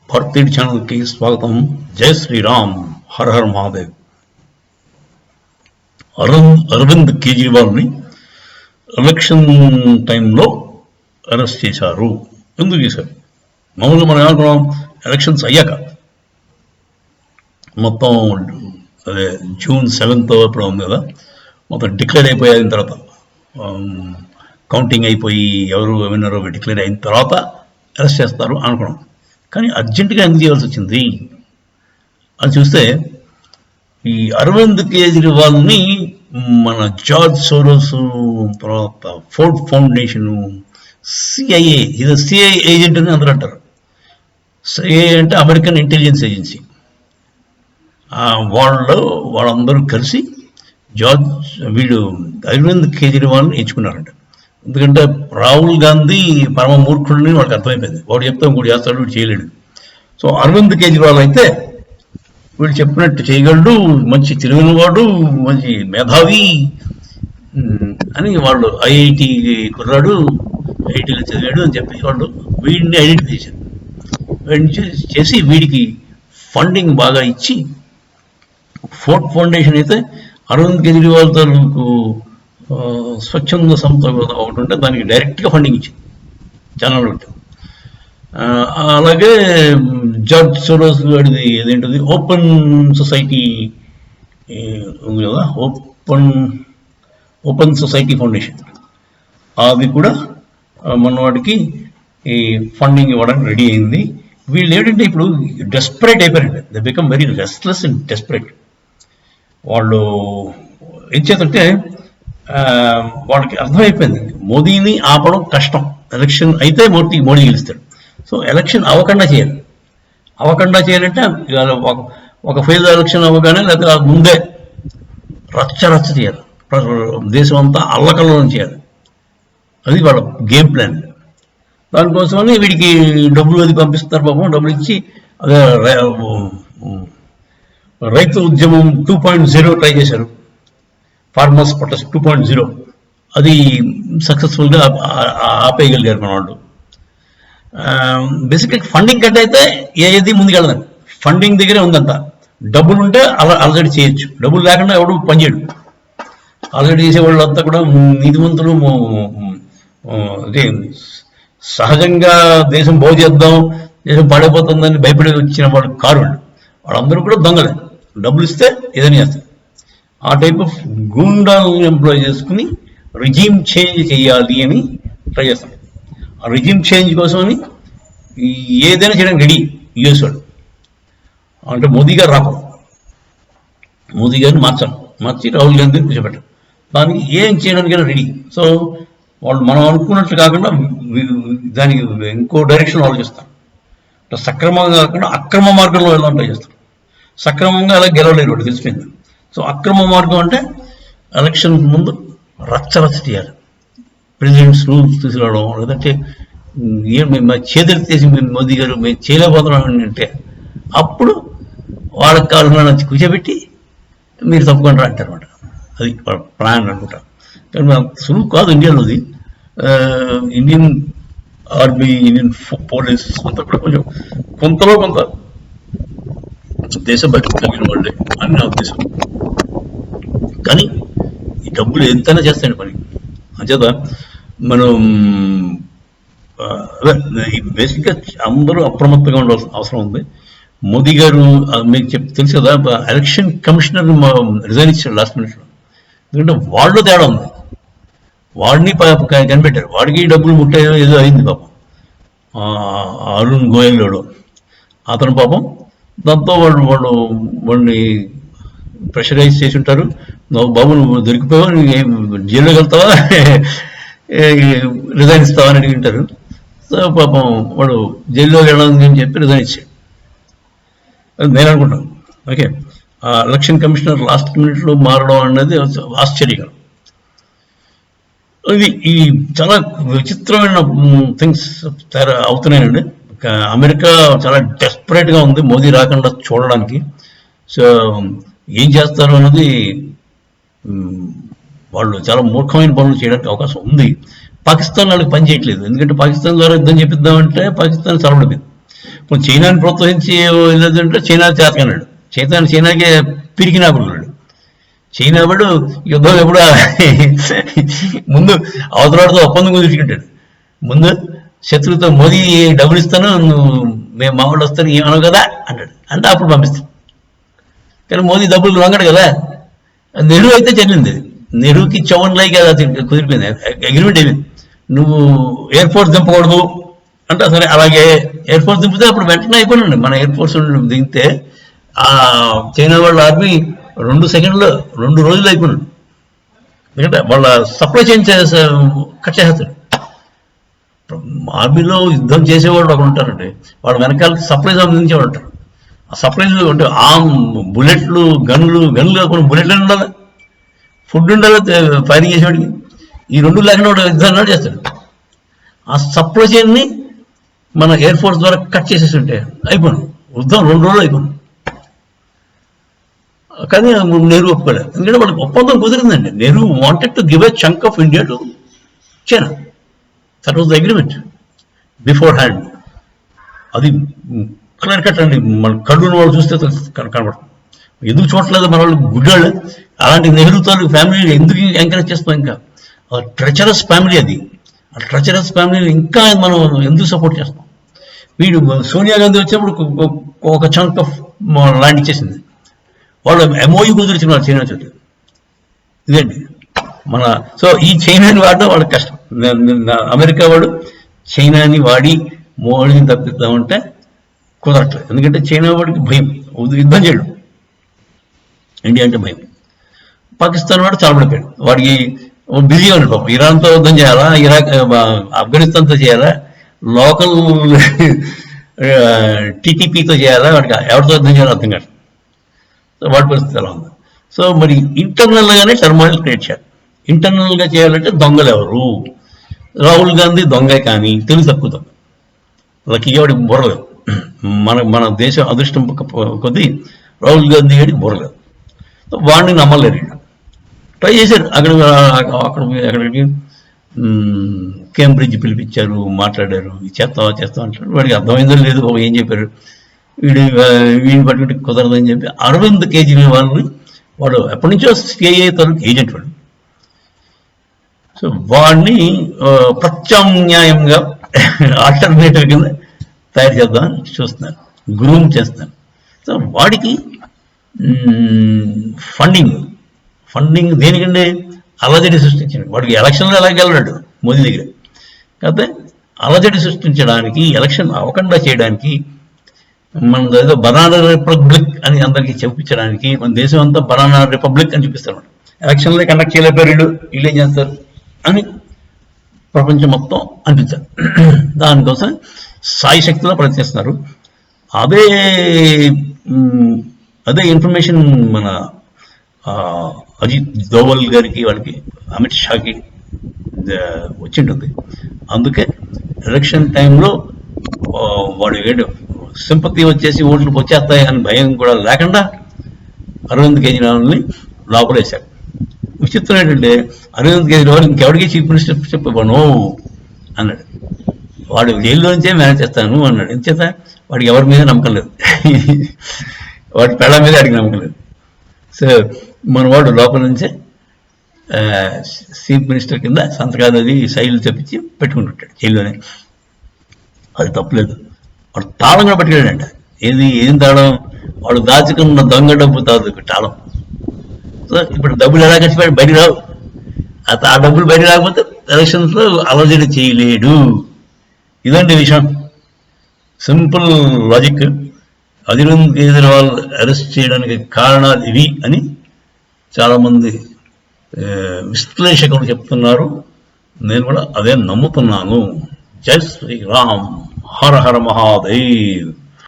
భారతీయ ఛానల్కి స్వాగతం. జై శ్రీరామ్, హర హర్ మహాదేవ్. అరవింద్ కేజ్రీవాల్ని ఎలక్షన్ టైంలో అరెస్ట్ చేశారు. ఎందుకు చేశారు? మామూలుగా మనం ఏమనుకున్నాం, ఎలక్షన్స్ అయ్యాక మొత్తం అదే June 7th ఎప్పుడు ఉంది కదా, మొత్తం డిక్లేర్ అయిపోయిన తర్వాత, కౌంటింగ్ అయిపోయి ఎవరు విన్నరో డిక్లేర్ అయిన తర్వాత అరెస్ట్ చేస్తారు అనుకున్నాం. కానీ అర్జెంటుగా ఎందుకు చేయాల్సి వచ్చింది అని చూస్తే, ఈ అరవింద్ కేజ్రీవాల్ని మన జార్జ్ సోరోస్, తర్వాత ఫోర్డ్ ఫౌండేషన్, CIA, ఇది CIA ఏజెంట్ అని అందరూ అంటారు. CIA అంటే అమెరికన్ ఇంటెలిజెన్స్ ఏజెన్సీ. వాళ్ళందరూ కలిసి వీడు అరవింద్ కేజ్రీవాల్ని ఎంచుకున్నారంట. ఎందుకంటే రాహుల్ గాంధీ పరమ మూర్ఖుడిని వాళ్ళకి అర్థమైపోయింది. వాడు చెప్తే ఇంకోటి చేస్తాడు, వీడు చేయలేడు. సో అరవింద్ కేజ్రీవాల్ అయితే వీడు చెప్పినట్టు చేయగలడు, మంచి తెలివినవాడు, మంచి మేధావి అని వాళ్ళు IIT కుర్రాడు, IITలో చదివాడు అని చెప్పి వాళ్ళు వీడిని ఐడెంటిఫై చేశారు. వీడిని చేసి వీడికి ఫండింగ్ బాగా ఇచ్చి, ఫోర్డ్ ఫౌండేషన్ అయితే అరవింద్ కేజ్రీవాల్ తాలూకు స్వచ్ఛంద సంస్థ ఒకటి ఉంటే దానికి డైరెక్ట్గా ఫండింగ్ ఇచ్చింది జనాలు పెట్టి. అలాగే జార్జ్ సోరోస్ గారిది ఏదేంటిది ఓపెన్ సొసైటీ ఉంది కదా, ఓపెన్ సొసైటీ ఫౌండేషన్, అది కూడా మన వాడికి ఈ ఫండింగ్ ఇవ్వడానికి రెడీ అయింది. వీళ్ళు ఏంటంటే ఇప్పుడు డెస్పరేట్ అయిపోయారండి. They become very restless and desperate. వాళ్ళు ఏం చేతంటే వాళ్ళకి అర్థమైపోయింది మోదీని ఆపడం కష్టం, ఎలక్షన్ అయితే మోడీ గెలుస్తాడు. సో ఎలక్షన్ అవ్వకుండా చేయాలంటే ఒక ఫేజ్ ఎలక్షన్ అవ్వగానే, లేదా ముందే రచ్చ చేయాలి, దేశం అంతా అల్లకల్లోనం చేయాలి. అది వాళ్ళ గేమ్ ప్లాన్. దానికోసమని వీడికి డబ్బులు అది పంపిస్తారు. పాపం డబ్బులు ఇచ్చి అదే రైతు ఉద్యమం 2.0 ట్రై చేశారు, ఫార్మర్స్ ప్రొటెస్ట్ 2.0. అది సక్సెస్ఫుల్గా ఆపేయగలిగారు మన వాళ్ళు. బేసిక్గా ఫండింగ్ కట్ అయితే ఏది ముందుకెళ్ళదండి. ఫండింగ్ దగ్గరే ఉందంట. డబ్బులు ఉంటే అలజడి చేయొచ్చు, డబ్బులు లేకుండా ఎవడు పనిచేయడు. అలజడి చేసే వాళ్ళంతా కూడా నీతివంతులు, అదే సహజంగా దేశం బాగు చేద్దాం, దేశం పాడైపోతుందని భయపడి వచ్చిన వాళ్ళు కారు వాళ్ళందరూ కూడా దొంగలే. డబ్బులు ఇస్తే ఏదైనా చేస్తారు. ఆ టైప్ ఆఫ్ గుండాలను ఎంప్లాయ్ చేసుకుని రిజీమ్ చేంజ్ చేయాలి అని ట్రై చేస్తాం. ఆ రిజీమ్ చేంజ్ కోసమని ఏదైనా చేయడానికి రెడీ యూఎస్ వాడు. అంటే మోదీ గారు రాకూడదు, మోదీ గారిని మార్చి రాహుల్ గాంధీని కూర్చోబెట్టారు. దానికి ఏం చేయడానికైనా రెడీ. సో వాళ్ళు మనం అనుకున్నట్లు కాకుండా దానికి ఇంకో డైరెక్షన్ ఆలోచిస్తారు. సక్రమంగా కాకుండా అక్రమ మార్గంలో వెళ్ళడం ట్రై చేస్తారు. సక్రమంగా అలా గెలవలేరు, వాడు తెలిసిపోయింది. సో అక్రమ మార్గం అంటే ఎలక్షన్ ముందు రచ్చ చేయాలి, ప్రెసిడెంట్స్ రూల్స్ తీసుకురావడం, లేదంటే మేము చేదెత్తేసి మేము మోదీ గారు మేము చేయలేకపోతున్నాం అంటే అప్పుడు వాళ్ళకి కావాలన్నా కూర్చోబెట్టి మీరు తప్పుకుంటారా అంటారనమాట. అది ప్లాన్ అనుకుంటారు. కానీ సులువు కాదు ఇండియాలోది. ఇండియన్ ఆర్మీ, ఇండియన్ పోలీస్ అంతా కూడా కొంచెం కొంతలో కొంత దేశభక్తి కలిగిన వాళ్ళే అని నా ఉద్దేశం. కానీ ఈ డబ్బులు ఎంతైనా చేస్తాయండి పని. అంచేత మనం బేసిక్గా అందరూ అప్రమత్తంగా ఉండాల్సిన అవసరం ఉంది. మోదీ గారు మీకు తెలుసు కదా, ఎలక్షన్ కమిషనర్ రిజైన్ ఇచ్చారు లాస్ట్ మినిట్లో. ఎందుకంటే వాళ్ళు తేడా ఉంది, వాడిని కనిపెట్టారు. వాడికి డబ్బులు ముట్టాయో ఏదో అయింది పాపం, అరుణ్ గోయల్ అతను పాపం. దాంతో వాడిని ప్రెషరైజ్ చేసి ఉంటారు. బాబు నువ్వు దొరికిపోయావు, నువ్వు జైల్లోకి వెళ్తావా, రిజైన్ ఇస్తావా అని అడిగి ఉంటారు. సో పాపం వాడు జైల్లోకి వెళ్ళాలని చెప్పి రిజైన్ ఇచ్చాడు. అది నేను అనుకుంటాను. ఓకే, ఆ ఎలక్షన్ కమిషనర్ లాస్ట్ మినిట్లో మారడం అనేది ఆశ్చర్యకరం. ఈ చాలా విచిత్రమైన థింగ్స్ అవుతున్నాయండి. అమెరికా చాలా డెస్పరేట్గా ఉంది మోదీ రాకుండా చూడడానికి. సో ఏం చేస్తారు అన్నది వాళ్ళు చాలా మూర్ఖమైన పనులు చేయడానికి అవకాశం ఉంది. పాకిస్తాన్ వాళ్ళకి పని చేయట్లేదు. ఎందుకంటే పాకిస్తాన్ ద్వారా యుద్ధం చేపిద్దామంటే పాకిస్తాన్ సరబడిపోయింది. ఇప్పుడు చైనాని ప్రోత్సహించి లేదంటే చైనా చేతకన్నాడు, చైనాకే పిరికినాడు. చైనా వాడు యుద్ధం ఎప్పుడు ముందు అవతలవాడితో ఒప్పందం కుదుర్చుకుంటాడు. ముందు శత్రువుతో మోదీ డబ్బులు ఇస్తాను, నువ్వు మేము మా వాళ్ళు వస్తాను ఏమనవు కదా అంటాడు. అంటే అప్పుడు పంపిస్తాను. కానీ మోదీ డబ్బులు వంగడు కదా. నెహ్రూ అయితే చెల్లింది, నెహ్రూకి చౌన్లైకి అది కుదిరిపోయింది, అగ్రిమెంట్ అయిపోయింది. నువ్వు ఎయిర్ ఫోర్స్ దింపకూడదు అంటే సరే, అలాగే ఎయిర్ ఫోర్స్ దింపితే అప్పుడు వెంటనే అయిపోయినండి. మన ఎయిర్ ఫోర్స్ దిగితే ఆ చైనా వాళ్ళ ఆర్మీ 2 సెకండ్లో 2 రోజులు అయిపోయినాడు. ఎందుకంటే వాళ్ళ సప్లై చైన్ కట్ చేస్తాడు. ఆర్మీలో యుద్ధం చేసేవాళ్ళు ఒకరు ఉంటారండి, వాళ్ళ వెనకాలకి సప్లైస్ అందించేవాళ్ళు ఉంటారు. ఆ సప్లైస్ అంటే బుల్లెట్లు గన్లు కాకుండా బుల్లెట్లు ఉండాలి, ఫుడ్ ఉండాలి ఫైరింగ్ చేసేవాడికి. ఈ 2 లేకుండా వాడు యుద్ధాన్ని చేస్తాడు. ఆ సప్లై చైన్ని మన ఎయిర్ ఫోర్స్ ద్వారా కట్ చేసేసి ఉంటే అయిపోయింది యుద్ధం, 2 రోజులు అయిపోయింది. కానీ నెహ్రూ ఒప్పుకోలేదు, ఎందుకంటే వాళ్ళకి ఒప్పందం కుదిరిందండి. Nehru wanted to give a chunk of India to China. That was the agreement beforehand. అది క్లియర్ కట్ అండి, మన కళ్ళు వాళ్ళు చూస్తే కనబడుతుంది. ఎందుకు చూడట్లేదు మన వాళ్ళు గుడ్డాళ్ళు? అలాంటి నెహ్రూ తాలూకు ఫ్యామిలీ ఎందుకు ఎంకరేజ్ చేస్తాం? ఇంకా ట్రెచరస్ ఫ్యామిలీ అది. ఆ ట్రెచరస్ ఫ్యామిలీని ఇంకా మనం ఎందుకు సపోర్ట్ చేస్తాం? వీడు సోనియా గాంధీ వచ్చినప్పుడు ఒక చంక్ ఆఫ్ ల్యాండ్ ఇచ్చేసింది. వాళ్ళు ఎంఓయూ కుదిరిచున్నారు చైనా చోటు. ఇదండి మన. సో ఈ చైనాని వాడడం వాళ్ళకి కష్టం. అమెరికా వాడు చైనాని వాడి మోడీని తప్పిద్దామంటే కుదరట్లేదు. ఎందుకంటే చైనా వాడికి భయం, యుద్ధం చేయడం. ఇండియా అంటే భయం. పాకిస్తాన్ వాడు చలబడిపోయాడు, వాడికి బిజీగా ఉన్నాడు పాపం. ఇరాన్తో యుద్ధం చేయాలా, ఆఫ్ఘనిస్తాన్తో చేయాలా, లోకల్ టీటీపీతో చేయాలా, వాడికి ఎవరితో యుద్ధం చేయాలో అర్థం కాదు. సో వాడి పరిస్థితి ఎలా ఉంది? సో మరి ఇంటర్నల్గానే టర్మాయిల్ క్రియేట్ చేయాలి. ఇంటర్నల్గా చేయాలంటే దొంగలు ఎవరు? రాహుల్ గాంధీ దొంగే, కానీ తెలుగు తక్కువ దొంగ. లక్కీగా వాడికి బుర్రలేదు. మన దేశం అదృష్టం కొద్దీ రాహుల్ గాంధీ గారికి బుర్రలేదు. వాడిని నమ్మలేరు. ట్రై చేశారు, అక్కడికి కేంబ్రిడ్జ్ పిలిపించారు, మాట్లాడారు, చేస్తాం అంటారు. వాడికి అర్థమైందో లేదు ఏం చెప్పారు. వీడిని పట్టుకుంటే కుదరదని చెప్పి అరవింద్ కేజ్రీవాల్ని, వాడు ఎప్పటి నుంచో సిఐఏ తరఫు ఏజెంట్ వాడు. సో వాడిని ప్రత్యామ్నాయంగా ఆల్టర్నేటివ్ కింద తయారు చేద్దామని చూస్తున్నారు, గ్రూమ్ చేస్తున్నారు. సో వాడికి ఫండింగ్ దేనికంటే అలజడి సృష్టించాడు. వాడికి ఎలక్షన్లో ఎలా గెలవాడు మోదీ దగ్గర. కాకపోతే అలజడి సృష్టించడానికి, ఎలక్షన్ అవ్వకుండా చేయడానికి, మన ఏదో బనానా రిపబ్లిక్ అని అందరికీ చూపించడానికి, మన దేశం అంతా బనానా రిపబ్లిక్ అని చూపిస్తారు. ఎలక్షన్లో కండక్ట్ చేయలేపారు, వీళ్ళు ఏం చేస్తారు అని ప్రపంచం మొత్తం అనిపించారు. దానికోసం సాయశక్తిలో ప్రయత్నిస్తున్నారు. అదే ఇన్ఫర్మేషన్ మన అజిత్ దోవల్ గారికి, వాళ్ళకి, అమిత్ షాకి వచ్చింటుంది. అందుకే ఎలక్షన్ టైంలో వాడు సింపతి వచ్చేసి ఓట్లు వచ్చేస్తాయి అని భయం కూడా లేకుండా అరవింద్ కేజ్రీవాల్ని లోపలేశారు. విచిత్రం ఏంటంటే అరవింద్ కేజ్రీవాల్ ఇంకెవరికి చీఫ్ మినిస్టర్ చెప్పను అన్నాడు. వాడు జైల్లో నుంచే మేనేజ్ చేస్తాను అన్నాడు. ఎంచేత వాడికి ఎవరి మీద నమ్మకం లేదు, వాడి పెళ్ళ మీద వాడికి నమ్మకం లేదు. సో మన వాడు లోపల నుంచే చీఫ్ మినిస్టర్ కింద సంతకాలు అది శైలు చెప్పించి పెట్టుకుంటుంటాడు జైల్లోనే. అది తప్పలేదు. వాడు తాళం కూడా పట్టుకెళ్ళాడంట. ఏం తాళం? వాడు దాచుకున్న దొంగ డబ్బు తాళం. సో ఇప్పుడు డబ్బులు ఎలా ఖర్చు బయటికి రావు. ఆ డబ్బులు బయట రాకపోతే ఎలక్షన్స్లో అలజడి చేయలేడు. ఇదండి విషయం, simple logic. Arvind Kejriwal arrest చేయడానికి కారణాలు ఇవి అని చాలామంది విశ్లేషకులు చెప్తున్నారు. నేను కూడా అదే నమ్ముతున్నాను. జై శ్రీరామ్, హర హర మహాదేవ్.